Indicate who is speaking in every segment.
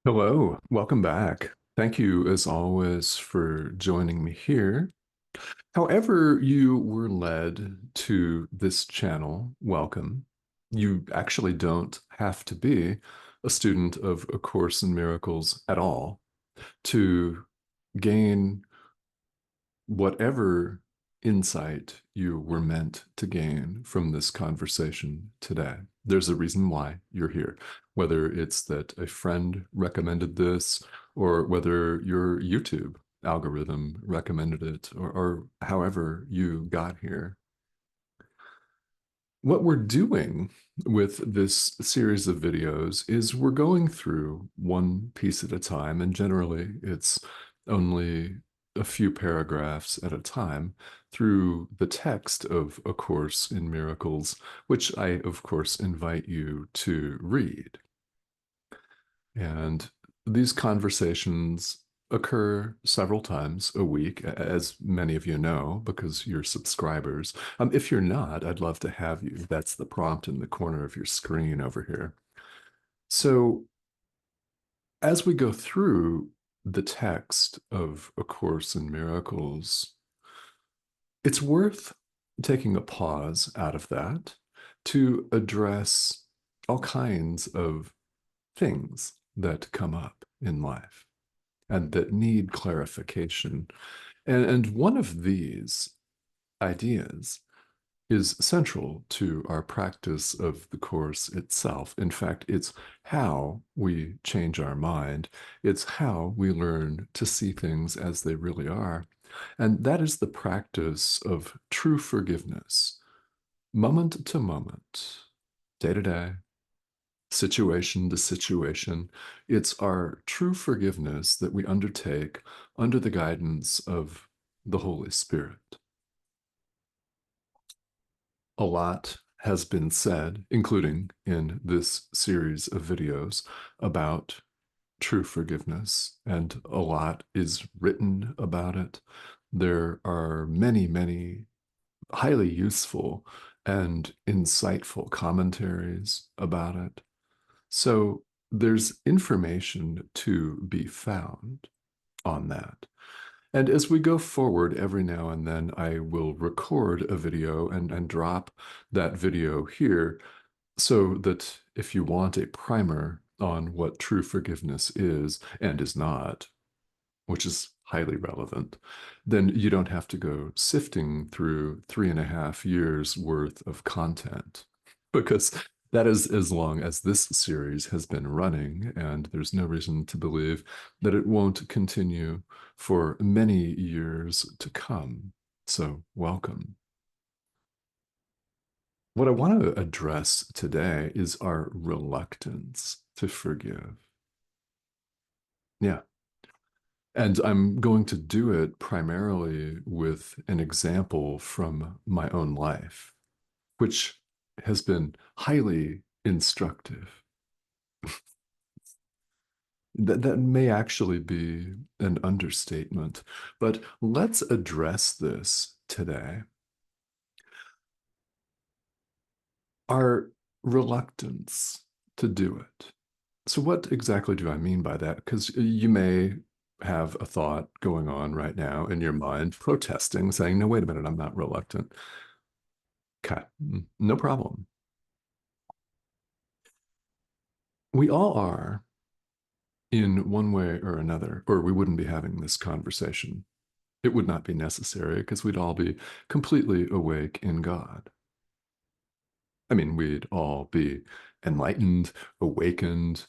Speaker 1: Hello, welcome back. Thank you, as always, for joining me here. However, you were led to this channel, welcome. You actually don't have to be a student of A Course in Miracles at all to gain whatever insight you were meant to gain from this conversation today. There's a reason why you're here, whether it's that a friend recommended this or whether your YouTube algorithm recommended it or however you got here. What we're doing with this series of videos is we're going through one piece at a time, and generally it's only a few paragraphs at a time through the text of A Course in Miracles, which I, of course, invite you to read. And these conversations occur several times a week, as many of you know, because you're subscribers. If you're not, I'd love to have you. That's the prompt in the corner of your screen over here. So, as we go through the text of A Course in Miracles, it's worth taking a pause out of that to address all kinds of things that come up in life and that need clarification. And one of these ideas is central to our practice of the Course itself. In fact, it's how we change our mind, it's how we learn to see things as they really are. And that is the practice of true forgiveness, moment to moment, day to day, situation to situation. It's our true forgiveness that we undertake under the guidance of the Holy Spirit. A lot has been said, including in this series of videos, about true forgiveness, and a lot is written about it. There are many, many highly useful and insightful commentaries about it. So there's information to be found on that. And as we go forward, every now and then I will record a video and drop that video here so that if you want a primer on what true forgiveness is and is not, which is highly relevant, then you don't have to go sifting through 3.5 years worth of content because that is as long as this series has been running, and there's no reason to believe that it won't continue for many years to come. So, welcome. What I want to address today is our reluctance to forgive. Yeah. And I'm going to do it primarily with an example from my own life, which has been highly instructive. That may actually be an understatement, but let's address this today. Our reluctance to do it. So, what exactly do I mean by that? Because you may have a thought going on right now in your mind, protesting, saying, no, wait a minute, I'm not reluctant. Okay, no problem. We all are in one way or another, or we wouldn't be having this conversation. It would not be necessary because we'd all be completely awake in God. I mean, we'd all be enlightened, awakened.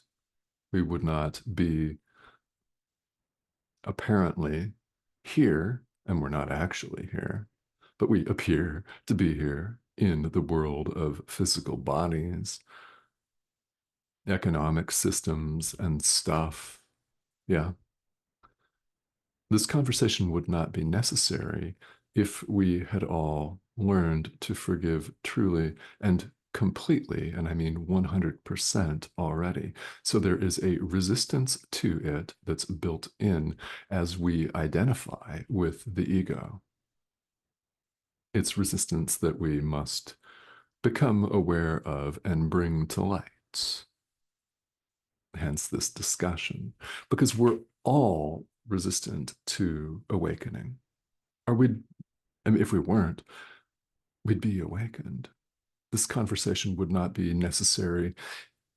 Speaker 1: We would not be apparently here, and we're not actually here, but we appear to be here in the world of physical bodies, economic systems, and stuff. Yeah. This conversation would not be necessary if we had all learned to forgive truly and completely, and I mean 100% already. So there is a resistance to it that's built in as we identify with the ego. It's resistance that we must become aware of and bring to light. advance this discussion because we're all resistant to awakening. Are we? I mean, if we weren't, we'd be awakened. This conversation would not be necessary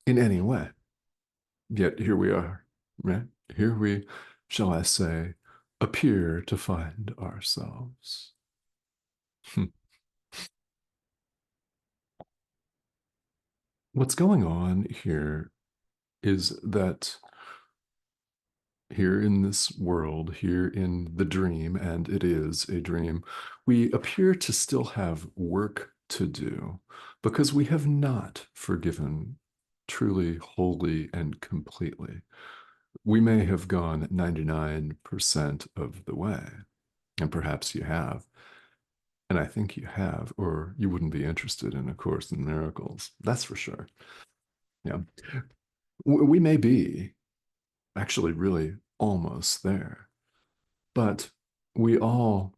Speaker 1: in any way. Yet here we are, right? Here we, shall I say, appear to find ourselves. Hmm. What's going on here is that here in this world, here in the dream, and it is a dream, we appear to still have work to do because we have not forgiven truly, wholly, and completely. We may have gone 99% of the way, and perhaps you have. And I think you have, or you wouldn't be interested in A Course in Miracles. That's for sure. Yeah. We may be actually really almost there, but we all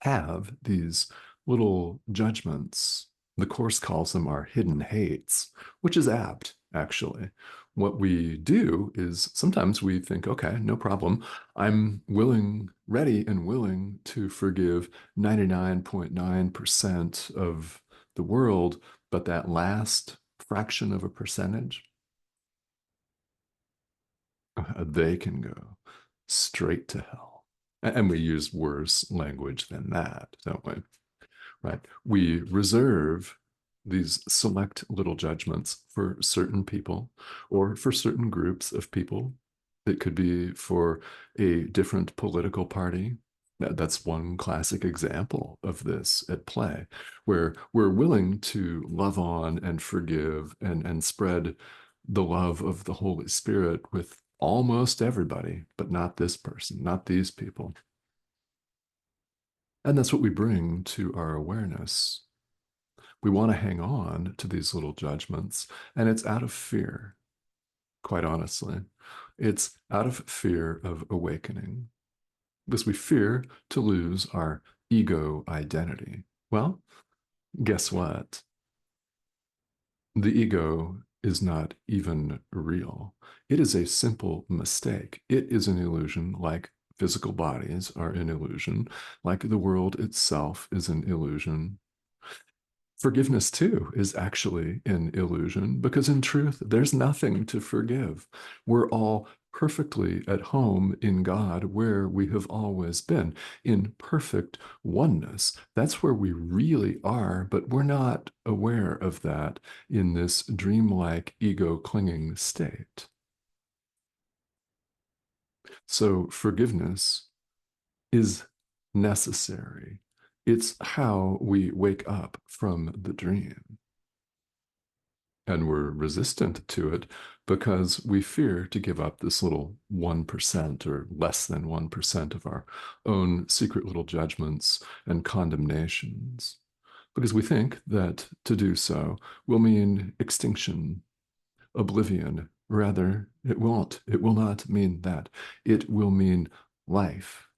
Speaker 1: have these little judgments. The Course calls them our hidden hates, which is apt, actually. What we do is sometimes we think, okay, no problem. I'm willing, ready, and willing to forgive 99.9% of the world, but that last fraction of a percentage, they can go straight to hell. And we use worse language than that, don't we? Right? We reserve these select little judgments for certain people or for certain groups of people. It could be for a different political party. That's one classic example of this at play, where we're willing to love on and forgive and spread the love of the Holy Spirit with almost everybody, but not this person, not these people. And that's what we bring to our awareness. We want to hang on to these little judgments, and it's out of fear, quite honestly. It's out of fear of awakening because we fear to lose our ego identity. Well, guess what? The ego is not even real. It is a simple mistake. It is an illusion like physical bodies are an illusion, like the world itself is an illusion. Forgiveness, too, is actually an illusion because in truth, there's nothing to forgive. We're all perfectly at home in God where we have always been, in perfect oneness. That's where we really are, but we're not aware of that in this dreamlike ego clinging state. So forgiveness is necessary. It's how we wake up from the dream. And we're resistant to it because we fear to give up this little 1% or less than 1% of our own secret little judgments and condemnations. Because we think that to do so will mean extinction, oblivion. Rather, it won't. It will not mean that. It will mean life.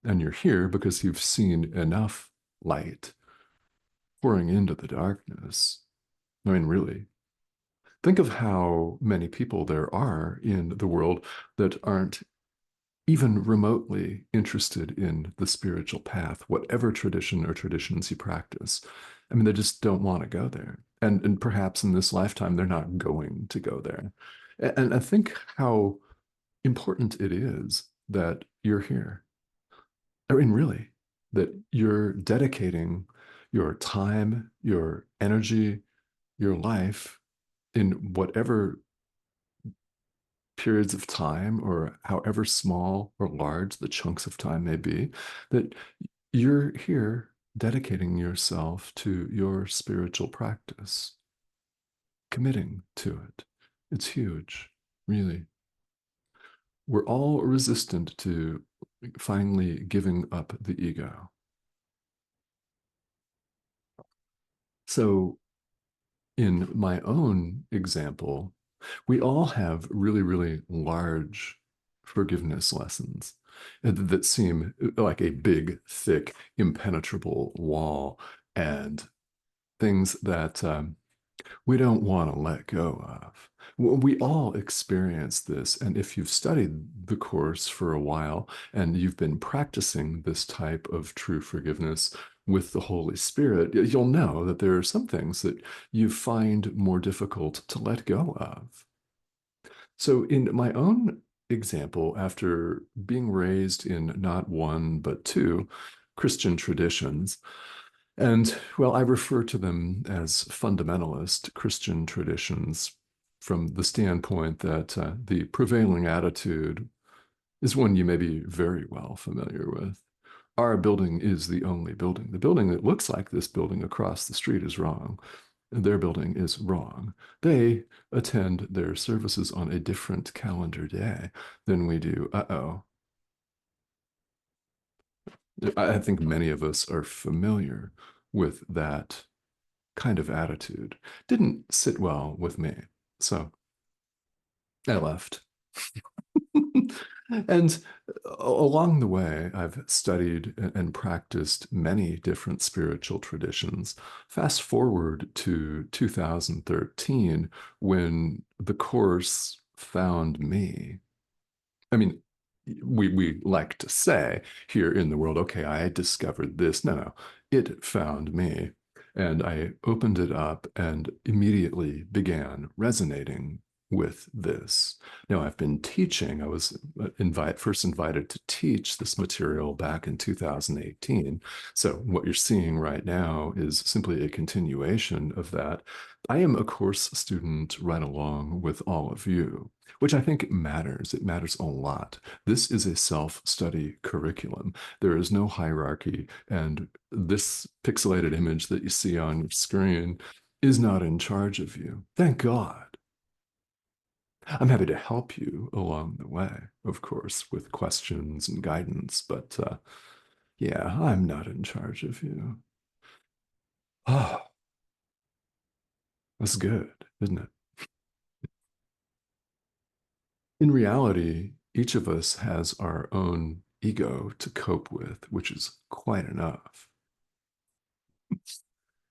Speaker 1: And you're here because you've seen enough light pouring into the darkness. I mean, really, think of how many people there are in the world that aren't even remotely interested in the spiritual path, whatever tradition or traditions you practice. I mean, they just don't want to go there. And perhaps in this lifetime, they're not going to go there. And I think how important it is that you're here. I mean, really, that you're dedicating your time, your energy, your life in whatever periods of time or however small or large the chunks of time may be, that you're here dedicating yourself to your spiritual practice, committing to it. It's huge, really. We're all resistant to finally giving up the ego. So, in my own example, we all have really, really large forgiveness lessons that seem like a big, thick, impenetrable wall and things that we don't want to let go of. We all experience this. And if you've studied the Course for a while and you've been practicing this type of true forgiveness with the Holy Spirit, you'll know that there are some things that you find more difficult to let go of. So, in my own example, after being raised in not one, but two Christian traditions, and well, I refer to them as fundamentalist Christian traditions from the standpoint that the prevailing attitude is one you may be very well familiar with. Our building is the only building. The building that looks like this building across the street is wrong. Their building is wrong. They attend their services on a different calendar day than we do. Uh-oh. I think many of us are familiar with that kind of attitude. Didn't sit well with me. So I left. And along the way, I've studied and practiced many different spiritual traditions. Fast forward to 2013, when the Course found me. I mean, we like to say here in the world, okay, I discovered this. No, no, it found me. And I opened it up and immediately began resonating with this. Now, I've been teaching. I was first invited to teach this material back in 2018. So what you're seeing right now is simply a continuation of that. I am a course student right along with all of you, which I think matters. It matters a lot. This is a self-study curriculum. There is no hierarchy, and this pixelated image that you see on your screen is not in charge of you. Thank God. I'm happy to help you along the way, of course, with questions and guidance, but yeah, I'm not in charge of you. Oh, that's good, isn't it? In reality, each of us has our own ego to cope with, which is quite enough.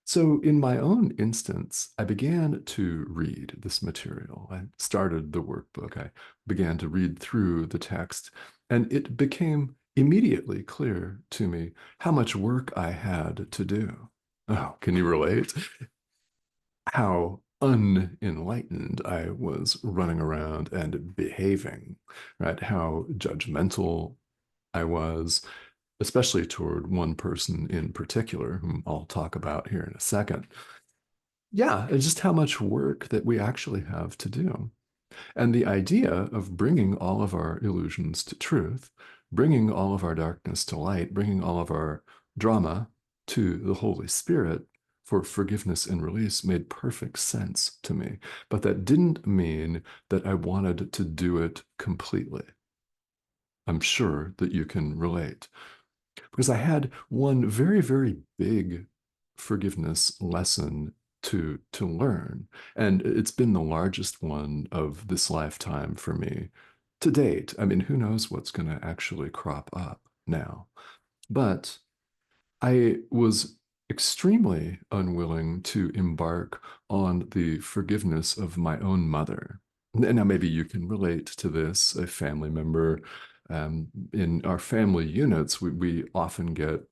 Speaker 1: So, in my own instance, I began to read this material. I started the workbook. I began to read through the text, and it became immediately clear to me how much work I had to do. Oh, can you relate? How unenlightened I was running around and behaving, right? How judgmental I was, especially toward one person in particular, whom I'll talk about here in a second. Yeah, and just how much work that we actually have to do. And the idea of bringing all of our illusions to truth, bringing all of our darkness to light, bringing all of our drama to the Holy Spirit for forgiveness and release made perfect sense to me. But that didn't mean that I wanted to do it completely. I'm sure that you can relate. Because I had one very, very big forgiveness lesson to learn, and it's been the largest one of this lifetime for me to date. I mean, who knows what's going to actually crop up now? But I was extremely unwilling to embark on the forgiveness of my own mother. Now, maybe you can relate to this, a family member. In our family units, we often get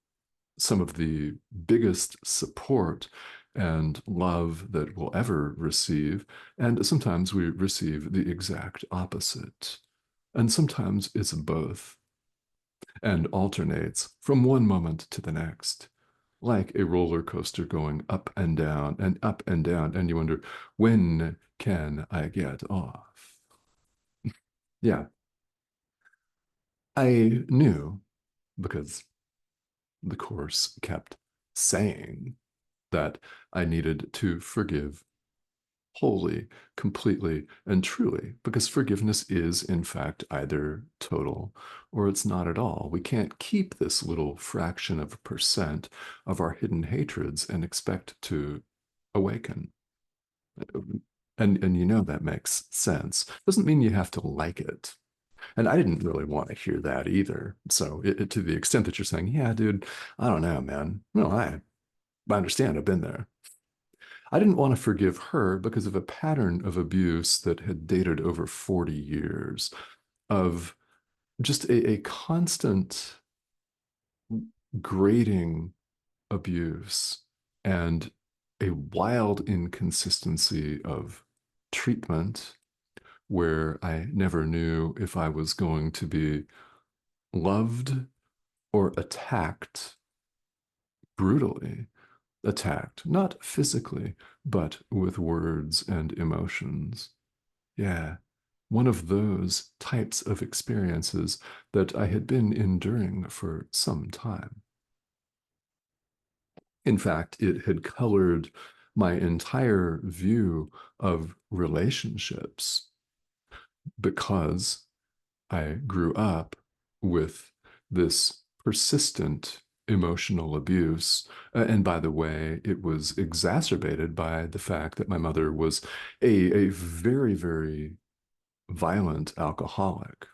Speaker 1: some of the biggest support and love that we'll ever receive. And sometimes we receive the exact opposite. And sometimes it's both and alternates from one moment to the next, like a roller coaster going up and down and up and down. And you wonder, when can I get off? Yeah, I knew because the Course kept saying that I needed to forgive wholly, completely, and truly, because forgiveness is, in fact, either total or it's not at all. We can't keep this little fraction of a percent of our hidden hatreds and expect to awaken. And you know that makes sense. Doesn't mean you have to like it. And I didn't really want to hear that either. So to the extent that you're saying, yeah, dude, I don't know, man. No, I understand. I've been there. I didn't want to forgive her because of a pattern of abuse that had dated over 40 years of just a constant grating abuse and a wild inconsistency of treatment where I never knew if I was going to be loved or attacked brutally, attacked, not physically, but with words and emotions. Yeah, one of those types of experiences that I had been enduring for some time. In fact, it had colored my entire view of relationships because I grew up with this persistent emotional abuse. And by the way, it was exacerbated by the fact that my mother was a very, very violent alcoholic.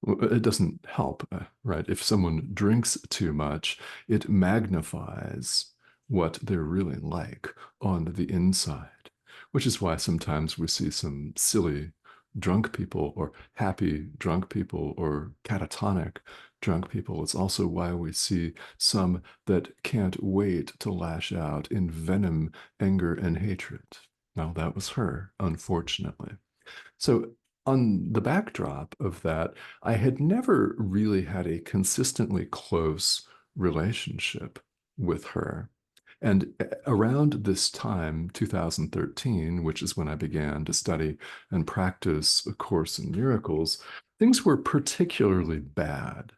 Speaker 1: It doesn't help, right? If someone drinks too much, it magnifies what they're really like on the inside, which is why sometimes we see some silly drunk people or happy drunk people or catatonic drunk people. It's also why we see some that can't wait to lash out in venom, anger, and hatred. Now, that was her, unfortunately. So, on the backdrop of that, I had never really had a consistently close relationship with her. And around this time, 2013, which is when I began to study and practice A Course in Miracles, things were particularly bad.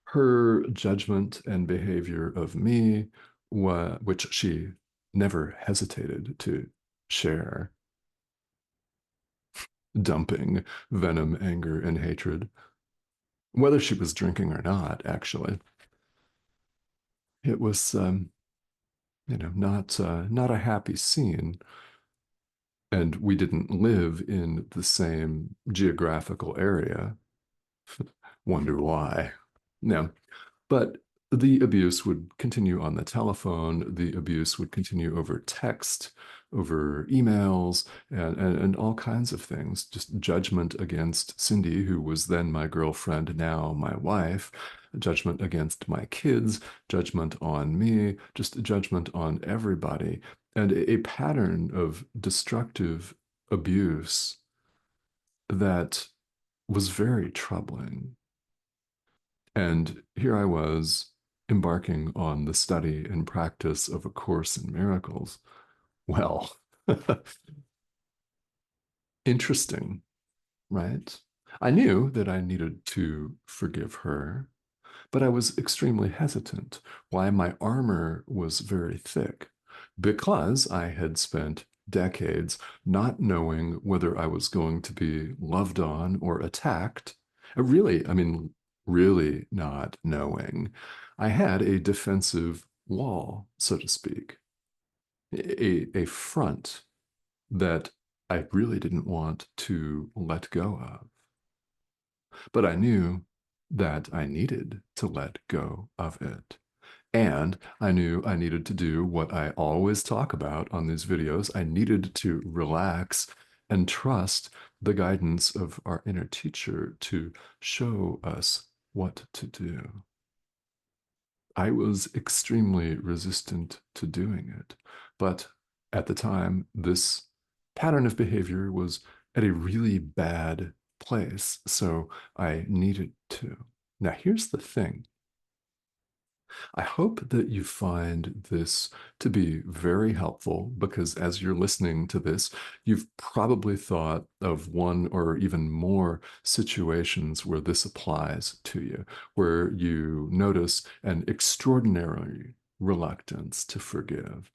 Speaker 1: Her judgment and behavior of me, which she never hesitated to share, dumping venom, anger, and hatred, whether she was drinking or not, actually. It was, not a happy scene. And we didn't live in the same geographical area. Wonder why. No, but the abuse would continue on the telephone. The abuse would continue over text, over emails, and all kinds of things. Just judgment against Cindy, who was then my girlfriend, now my wife, judgment against my kids, judgment on me, just judgment on everybody, and a pattern of destructive abuse that was very troubling. And here I was embarking on the study and practice of A Course in Miracles. Well, interesting, right? I knew that I needed to forgive her, but I was extremely hesitant. Why my armor was very thick? Because I had spent decades not knowing whether I was going to be loved on or attacked. Really, I mean, really not knowing. I had a defensive wall, so to speak, a front that I really didn't want to let go of. But I knew that I needed to let go of it. And I knew I needed to do what I always talk about on these videos. I needed to relax and trust the guidance of our inner teacher to show us what to do. I was extremely resistant to doing it. But at the time, this pattern of behavior was at a really bad place. So I needed to. Now, here's the thing. I hope that you find this to be very helpful because as you're listening to this, you've probably thought of one or even more situations where this applies to you, where you notice an extraordinary reluctance to forgive,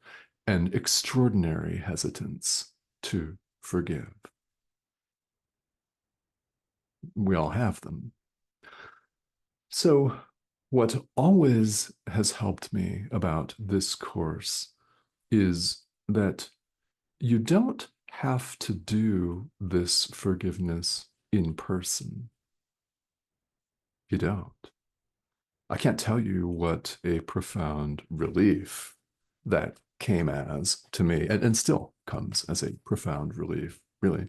Speaker 1: an extraordinary hesitance to forgive. We all have them. So, what always has helped me about this course is that you don't have to do this forgiveness in person. You don't. I can't tell you what a profound relief that came as to me, and still comes as a profound relief, really,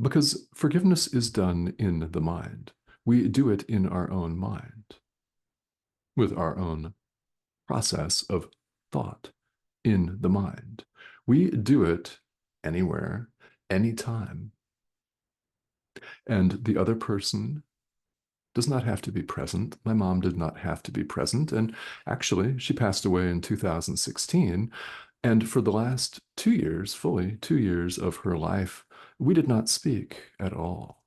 Speaker 1: because forgiveness is done in the mind. We do it in our own mind with our own process of thought in the mind. We do it anywhere, anytime. And the other person does not have to be present. My mom did not have to be present. And actually, she passed away in 2016. And for the last 2 years, fully 2 years of her life, we did not speak at all.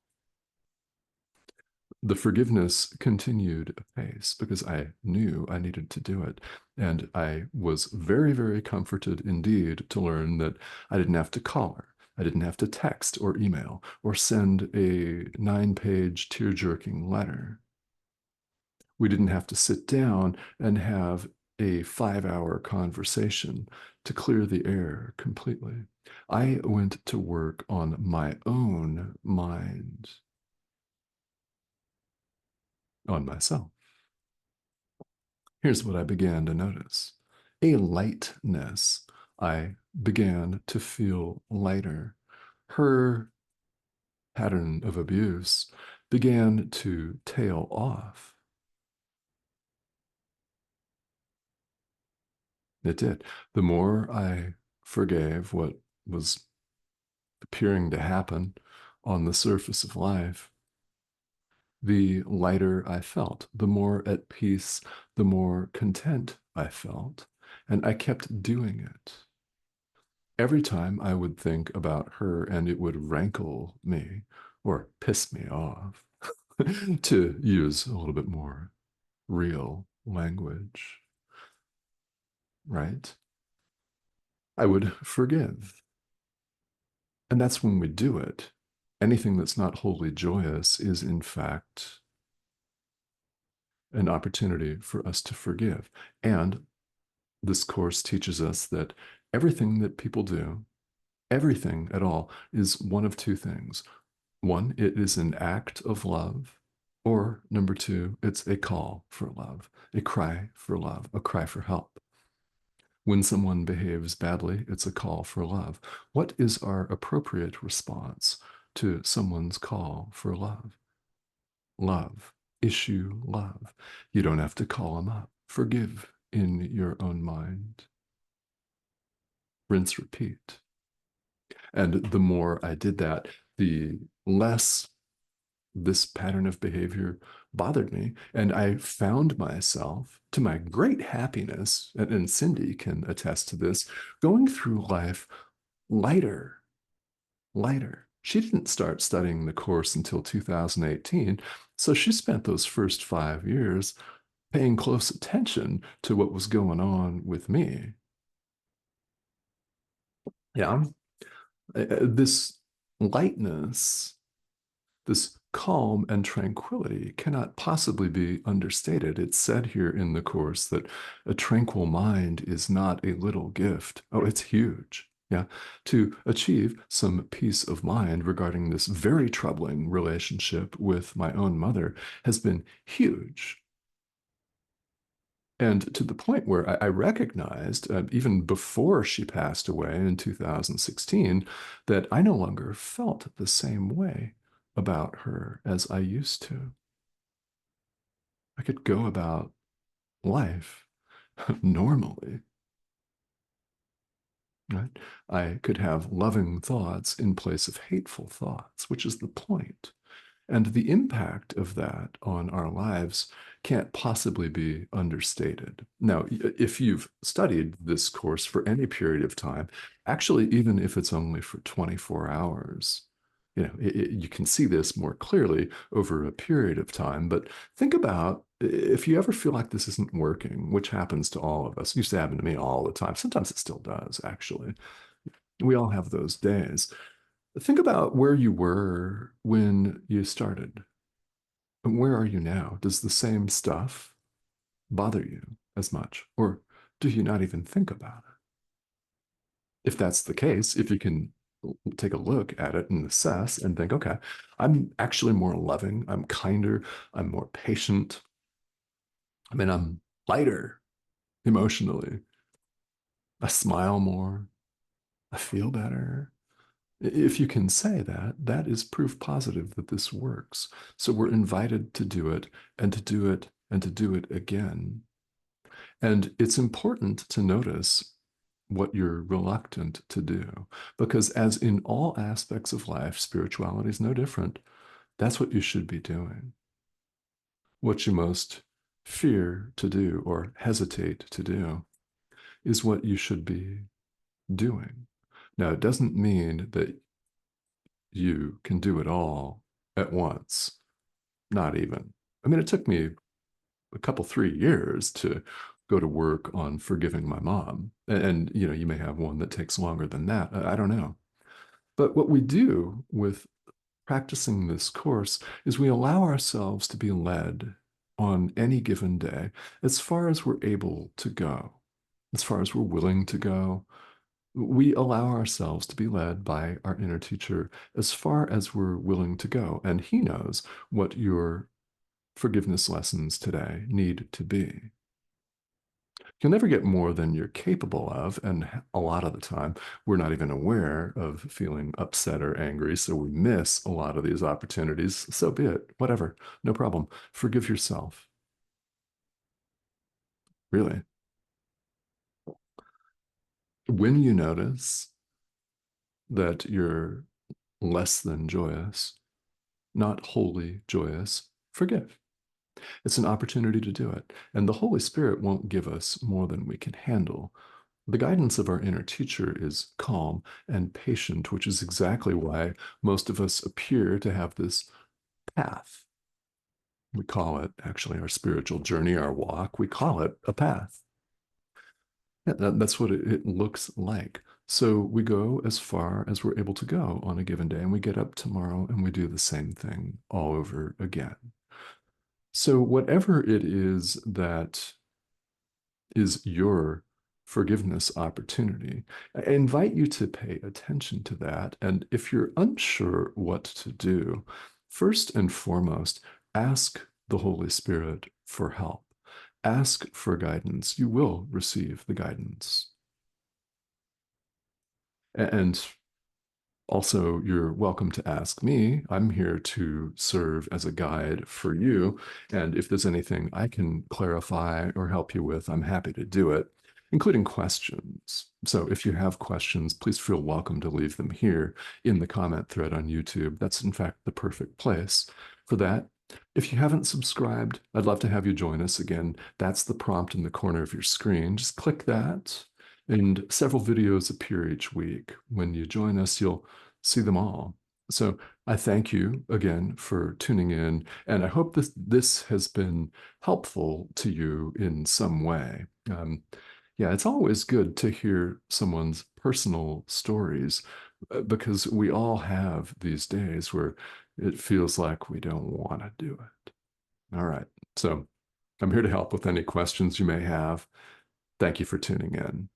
Speaker 1: The forgiveness continued apace because I knew I needed to do it. And I was very, very comforted indeed to learn that I didn't have to call her. I didn't have to text or email or send a 9-page tear-jerking letter. We didn't have to sit down and have a 5-hour conversation to clear the air completely. I went to work on my own mind, on myself. Here's what I began to notice: a lightness. I began to feel lighter. Her pattern of abuse began to tail off. It did. The more I forgave what was appearing to happen on the surface of life, the lighter I felt, the more at peace, the more content I felt. And I kept doing it. Every time I would think about her and it would rankle me or piss me off, to use a little bit more real language, right? I would forgive. And that's when we do it. Anything that's not wholly joyous is, in fact, an opportunity for us to forgive. And this course teaches us that everything that people do, everything at all, is one of two things. One, it is an act of love, or number two, it's a call for love, a cry for love, a cry for help. When someone behaves badly, it's a call for love. What is our appropriate response to someone's call for love? Love. Issue love. You don't have to call them up. Forgive in your own mind. Rinse, repeat. And the more I did that, the less this pattern of behavior bothered me. And I found myself, to my great happiness, and Cindy can attest to this, going through life lighter, lighter. She didn't start studying the course until 2018. So she spent those first 5 years paying close attention to what was going on with me. Yeah. This lightness, this calm and tranquility cannot possibly be understated. It's said here in the course that a tranquil mind is not a little gift. Oh, it's huge. Yeah. To achieve some peace of mind regarding this very troubling relationship with my own mother has been huge. And to the point where I recognized, even before she passed away in 2016, that I no longer felt the same way about her as I used to. I could go about life normally, right? I could have loving thoughts in place of hateful thoughts, which is the point. And the impact of that on our lives can't possibly be understated. Now, if you've studied this course for any period of time, actually, even if it's only for 24 hours, you can see this more clearly over a period of time. But think about if you ever feel like this isn't working, which happens to all of us. It used to happen to me all the time. Sometimes it still does, actually. We all have those days. Think about where you were when you started. And where are you now? Does the same stuff bother you as much? Or do you not even think about it? If that's the case, if you can take a look at it and assess and think, okay, I'm actually more loving, I'm kinder, I'm more patient, I mean, I'm lighter emotionally. I smile more. I feel better. If you can say that, that is proof positive that this works. So we're invited to do it and to do it and to do it again. And it's important to notice what you're reluctant to do, because as in all aspects of life, spirituality is no different. That's what you should be doing. What you most fear to do or hesitate to do is what you should be doing. Now, it doesn't mean that you can do it all at once. Not even. I mean, it took me a couple, 3 years to go to work on forgiving my mom. And, you know, you may have one that takes longer than that. I don't know. But what we do with practicing this course is we allow ourselves to be led on any given day as far as we're able to go, as far as we're willing to go. We allow ourselves to be led by our inner teacher as far as we're willing to go. And he knows what your forgiveness lessons today need to be. You'll never get more than you're capable of. And a lot of the time, we're not even aware of feeling upset or angry. So we miss a lot of these opportunities. So be it, whatever, no problem. Forgive yourself, really. When you notice that you're less than joyous, not wholly joyous, forgive. It's an opportunity to do it. And the Holy Spirit won't give us more than we can handle. The guidance of our inner teacher is calm and patient, which is exactly why most of us appear to have this path. We call it actually our spiritual journey, our walk. We call it a path. Yeah, that's what it looks like. So we go as far as we're able to go on a given day, and we get up tomorrow and we do the same thing all over again. So, whatever it is that is your forgiveness opportunity, I invite you to pay attention to that. And if you're unsure what to do, first and foremost, ask the Holy Spirit for help. Ask for guidance. You will receive the guidance. And also, you're welcome to ask me. I'm here to serve as a guide for you. And if there's anything I can clarify or help you with, I'm happy to do it, including questions. So if you have questions, please feel welcome to leave them here in the comment thread on YouTube. That's, in fact, the perfect place for that. If you haven't subscribed, I'd love to have you join us again. That's the prompt in the corner of your screen. Just click that and several videos appear each week. When you join us, you'll see them all. So I thank you again for tuning in, and I hope this has been helpful to you in some way. Yeah, it's always good to hear someone's personal stories because we all have these days where it feels like we don't want to do it. All right. So I'm here to help with any questions you may have. Thank you for tuning in.